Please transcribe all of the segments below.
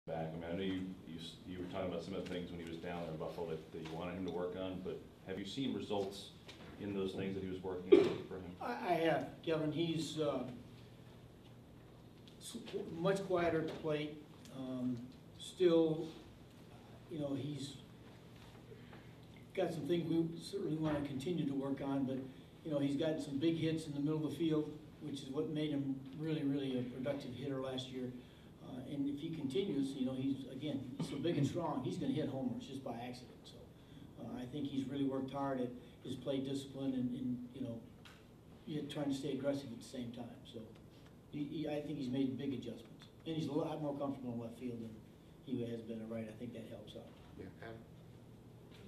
back? I mean, I know you were talking about some of the things when he was down there in Buffalo that you wanted him to work on, but have you seen results in those things that he was working on for him? I have, Kevin. He's much quieter at the plate. Still, you know, he's got some things we certainly want to continue to work on, but you know, he's got some big hits in the middle of the field, which is what made him really a productive hitter last year. And if he continues, you know, he's so big and strong, he's going to hit homers just by accident. So I think he's really worked hard at his play discipline and you know, trying to stay aggressive at the same time. So I think he's made big adjustments, and he's a lot more comfortable in left field than he has been at right. I think that helps out. Yeah,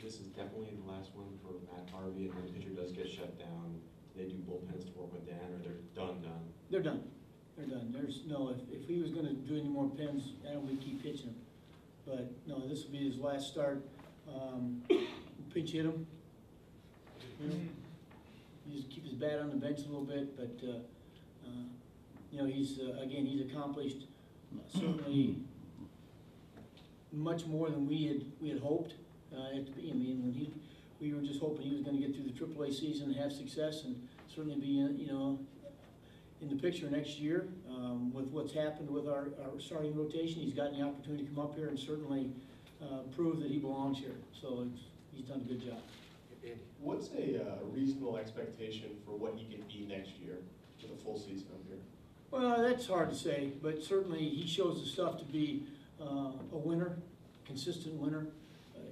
this is definitely the last one for Matt Harvey, and when the pitcher does get shut down, they do bullpens to work with Dan, or they're done? They're done. They're done. There's no, if he was going to do any more pins, I don't we'd keep pitching him. But no, this will be his last start. Pinch hit him. You know, he just keep his bat on the bench a little bit, but you know, he's again, he's accomplished certainly much more than we had hoped. I mean, when we were just hoping he was going to get through the AAA season and have success, and certainly be in, you know, in the picture next year. With what's happened with our starting rotation, he's gotten the opportunity to come up here and certainly prove that he belongs here. So he's done a good job. What's a reasonable expectation for what he can be next year with a full season up here? Well, that's hard to say, but certainly he shows the stuff to be a winner, consistent winner.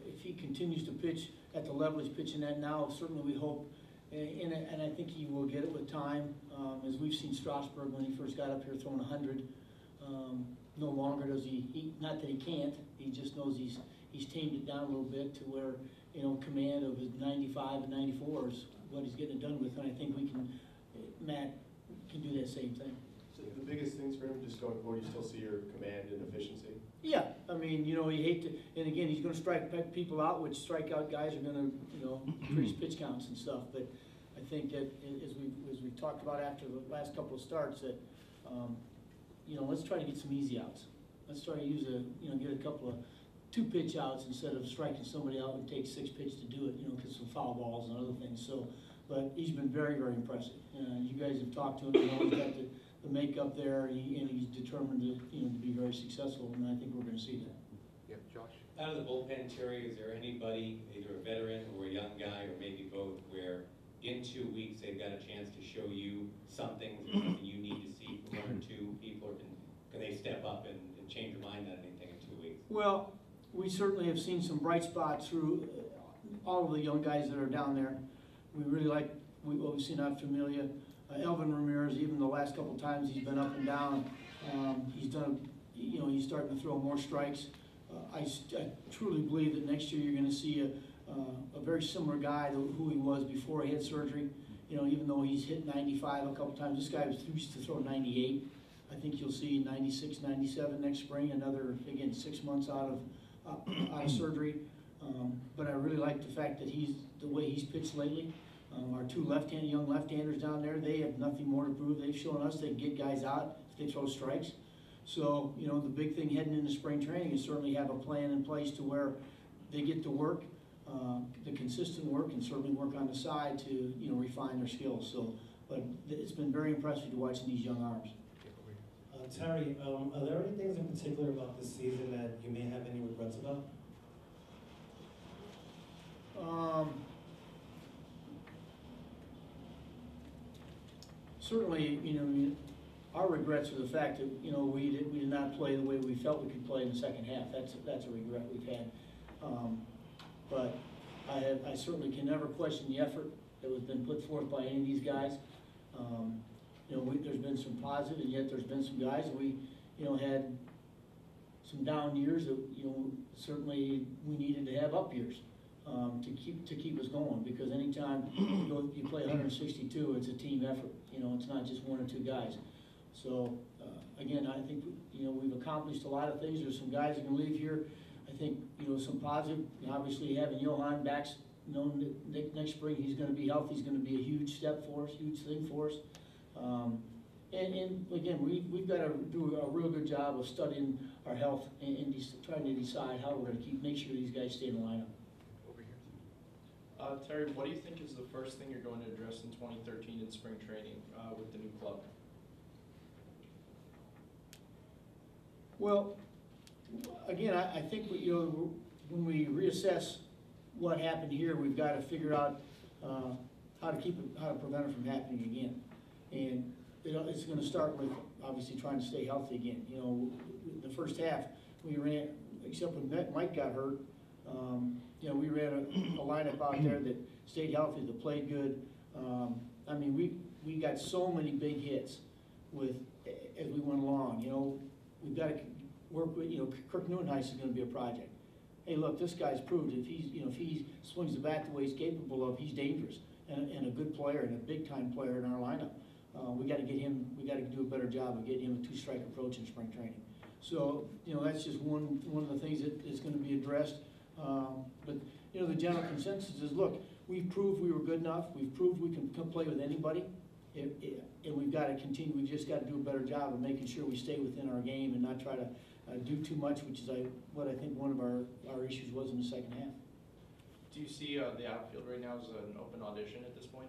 If he continues to pitch at the level he's pitching at now, certainly we hope, and I think he will get it with time. As we've seen Strasburg when he first got up here throwing 100, no longer does he, not that he can't, he just knows he's tamed it down a little bit to where, you know, command of his 95 and 94 is what he's getting it done with, and I think Matt can do that same thing. So the biggest things for him just going forward, you still see your command and efficiency? Yeah, I mean, you know, you hate to, and again, he's going to strike people out, which strikeout guys are going to, you know, increase pitch counts and stuff. But I think that as we talked about after the last couple of starts, that you know, let's try to get some easy outs. Let's try to get a couple of 2 pitch outs instead of striking somebody out and take 6 pitches to do it. You know, because some foul balls and other things. So, but he's been very impressive. You guys have talked to him. You know, he's got the makeup there, and he's determined to, you know, to be very successful, and I think we're going to see that. Yep, Josh. Out of the bullpen, Terry, is there anybody, either a veteran or a young guy, or maybe both, where in 2 weeks they've got a chance to show you something you need to see from 1 or 2 people, or can they step up and change your mind on anything in 2 weeks? Well, we certainly have seen some bright spots through all of the young guys that are down there. We really like what we've seen out of Familia. Elvin Ramirez, even the last couple of times he's been up and down, he's done, you know, he's starting to throw more strikes. I truly believe that next year you're going to see a very similar guy to who he was before he had surgery. You know, even though he's hit 95 a couple times, this guy used to throw 98. I think you'll see 96, 97 next spring, another, again, 6 months out of surgery. But I really like the fact that the way he's pitched lately. Our 2 young left-handers down there, they have nothing more to prove. They've shown us they can get guys out if they throw strikes. So, you know, the big thing heading into spring training is certainly have a plan in place to where they get to work, the consistent work, and certainly work on the side to, you know, refine their skills. So, but it's been very impressive to watching these young arms. Terry, are there any things in particular about this season that you may have any regrets about? Certainly, you know, our regrets are the fact that, you know, we did not play the way we felt we could play in the second half. That's a regret we've had. But I certainly can never question the effort that has been put forth by any of these guys. You know, there's been some positive, and yet there's been some guys that we, you know, had some down years that, you know, certainly we needed to have up years. To keep us going, because anytime you play 162, it's a team effort. You know, it's not just 1 or 2 guys. So again, I think, you know, we've accomplished a lot of things. There's some guys that can leave here. I think, you know, some positive. Obviously, having Johan back, you know, next spring, he's going to be healthy. He's going to be a huge step for us, huge thing for us. And again, we've got to do a real good job of studying our health and trying to decide how we're gonna make sure these guys stay in the lineup. Over here. Terry, what do you think is the first thing you're going to address in 2013 in spring training with the new club? Well, again, I think, when we reassess what happened here, we've got to figure out how to prevent it from happening again. And it's going to start with obviously trying to stay healthy again. The first half we ran, except when Mike got hurt, we ran a lineup out there that stayed healthy, that played good. I mean, we got so many big hits as we went along. We've got to work with, Kirk Neuenhuis is going to be a project. Hey, look, this guy's proved if he swings the bat the way he's capable of, he's dangerous and a good player and a big time player in our lineup. We got to do a better job of getting him a two-strike approach in spring training. So, that's just one of the things that is going to be addressed. But the general consensus is, look, we've proved we were good enough. We've proved we can come play with anybody. And we've got to continue. We've just got to do a better job of making sure we stay within our game and not try to do too much, which is what I think one of our issues was in the second half. Do you see the outfield right now as an open audition at this point?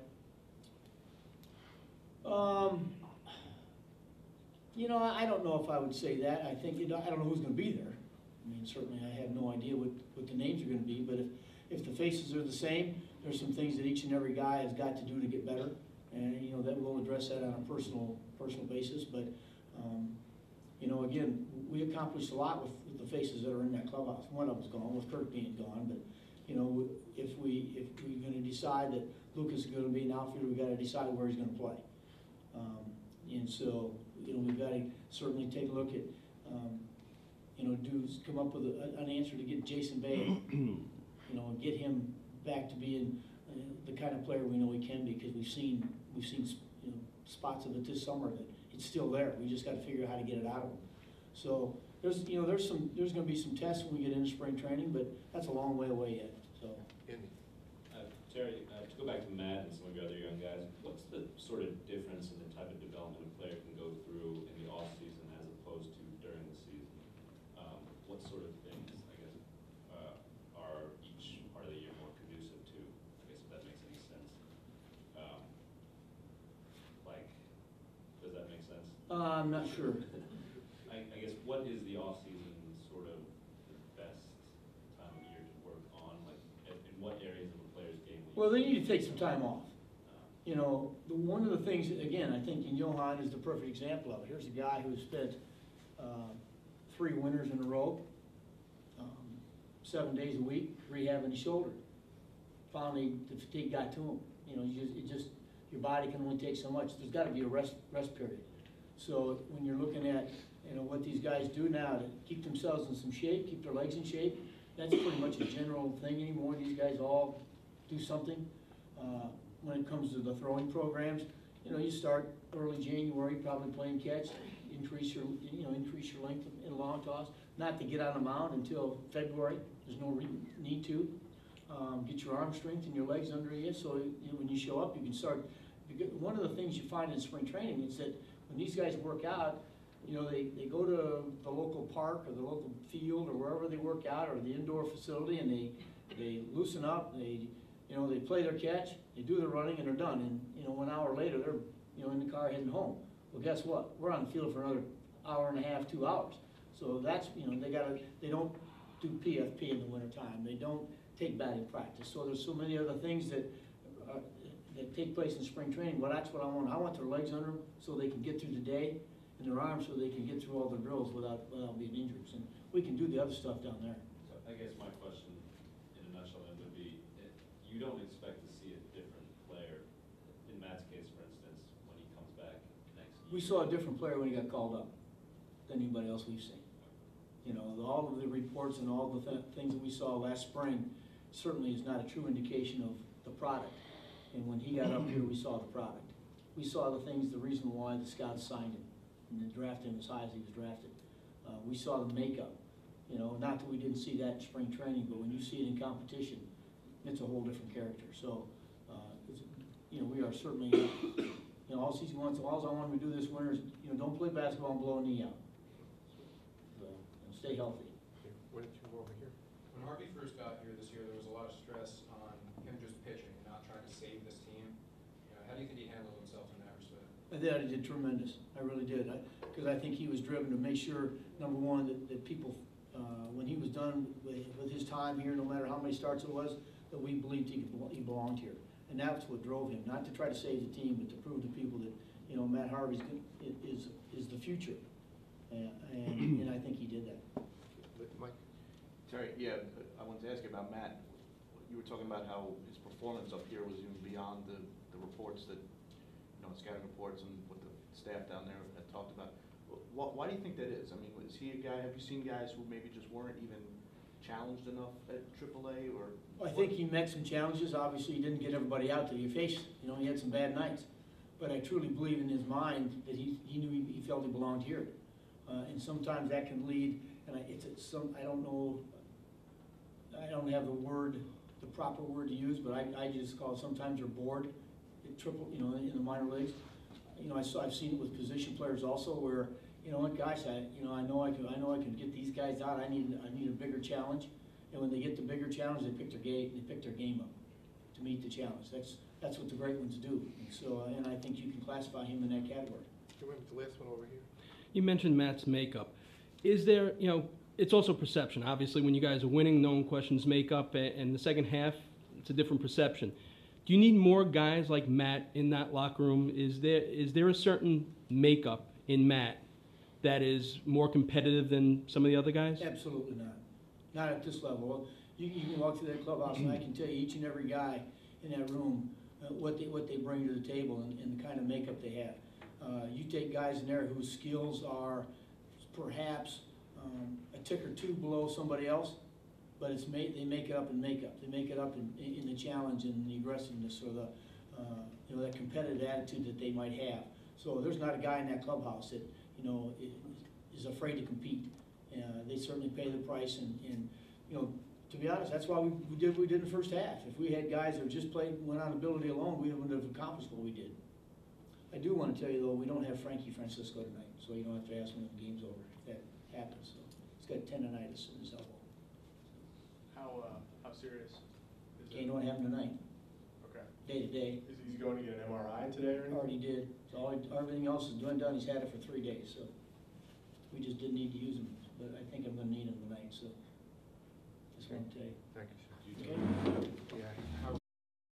I don't know if I would say that. I think, I don't know who's going to be there. I mean, certainly I have no idea what the names are going to be, but if the faces are the same, there's some things that each and every guy has got to do to get better. And, that we'll address that on a personal basis. But, again, we accomplished a lot with the faces that are in that clubhouse. One of them's gone, with Kirk being gone. But, if we're going to decide that Lucas is going to be an outfielder, we've got to decide where he's going to play. And so, we've got to certainly take a look at, come up with an answer to get Jason Bay, and get him back to being the kind of player we know he can be, because we've seen spots of it this summer that it's still there. We just got to figure out how to get it out of him. So there's going to be some tests when we get into spring training, but that's a long way away yet. So. Terry, to go back to Matt and some of your other young guys, what's the sort of difference in the type of development a player can go through in the off season as opposed to during the season? What sort of things, I guess, are each part of the year more conducive to? I guess if that makes any sense. Does that make sense? I'm not sure. I guess what is the off season sort of the best time of year to work on? Like, in what areas of a player's game? Well, they need to take some time off. One of the things, again, I think Johan is the perfect example of it. Here's a guy who spent 3 winters in a row, 7 days a week, rehabbing his shoulder. Finally, the fatigue got to him. Your body can only take so much. There's got to be a rest period. So when you're looking at, what these guys do now to keep themselves in some shape, keep their legs in shape, that's pretty much a general thing anymore. These guys all do something. When it comes to the throwing programs, you start early January, probably playing catch, increase your length in long toss. Not to get on the mound until February. There's no need to. Get your arm strength and your legs under you, so when you show up, you can start. One of the things you find in spring training is that when these guys work out, they go to the local park or the local field or wherever they work out, or the indoor facility, and they loosen up. They play their catch, they do their running, and they're done. And 1 hour later, they're in the car heading home. Well, guess what? We're on the field for another hour and a half, 2 hours. So that's they don't do PFP in the wintertime. They don't take batting practice. So there's so many other things that take place in spring training. Well, that's what I want. I want their legs under them so they can get through the day, and their arms so they can get through all the drills without being injured. And we can do the other stuff down there. So I guess my question, in a nutshell, then would be, you don't expect to see a different player, in Matt's case, for instance, when he comes back next year? We saw a different player when he got called up than anybody else we've seen. All of the reports and all the things that we saw last spring certainly is not a true indication of the product. And when he got up here, we saw the product. We saw the reason why the scouts signed him and drafted him as high as he was drafted. We saw the makeup. Not that we didn't see that in spring training, but when you see it in competition, it's a whole different character. So, we are certainly You know, all season long, all I want him to do this winter is, you know, don't play basketball and blow a knee out. So, and stay healthy. Why don't you go over here? When Harvey first got here this year, there was a lot of stress on him just pitching and not trying to save this team. You know, how do you think he handled himself in that respect? I thought he did tremendous. I really did. Because I think he was driven to make sure, number one, that people, when he was done with his time here, no matter how many starts it was, that we believed he belonged here. And that's what drove him, not to try to save the team, but to prove to people that, you know, Matt Harvey's is the future. And I think he did that. Mike? Terry, yeah, I wanted to ask you about Matt. You were talking about how his performance up here was even beyond the reports that, you know, scouting reports and what the staff down there had talked about. Why do you think that is? I mean, is he a guy, have you seen guys who maybe just weren't even challenged enough at AAA, or? I think he met some challenges. Obviously, he didn't get everybody out that he faced. You know, he had some bad nights. But I truly believe in his mind that he knew he felt he belonged here. And sometimes that can lead, and I don't know, I don't have the proper word to use, but I just call it sometimes they're bored at you know, in the minor leagues. You know, I've seen it with position players also where, you know what, gosh, I know I can get these guys out. I need a bigger challenge. And when they get the bigger challenge, they pick their game up to meet the challenge. That's what the great ones do. And so, and I think you can classify him in that category. Can we have the last one over here? You mentioned Matt's makeup. Is there, you know, it's also perception. Obviously, when you guys are winning, no one questions makeup, and the second half, it's a different perception. Do you need more guys like Matt in that locker room? Is there a certain makeup in Matt that is more competitive than some of the other guys? Absolutely not. Not at this level. You can walk through that clubhouse and I can tell you each and every guy in that room what they bring to the table and the kind of makeup they have. You take guys in there whose skills are perhaps a tick or two below somebody else, but they make it up in makeup. They make it up in the challenge and the aggressiveness or the you know, that competitive attitude that they might have. So there's not a guy in that clubhouse that, you know, is afraid to compete. They certainly pay the price, and you know, to be honest, that's why we did what we did in the first half. If we had guys that just went on ability alone, we wouldn't have accomplished what we did. I do want to tell you though, we don't have Frankie Francisco tonight, so you don't have to ask when the game's over if that happens. So he's got tendonitis in his elbow. How serious is Can't it? don't have him tonight. Okay. Day to day. Is he going to get an MRI today or anything? Already did. So everything else is done. He's had it for 3 days, so we just didn't need to use him. But I think I'm going to need him tonight, so just want to tell you. Thank you, sir. Okay? Yeah.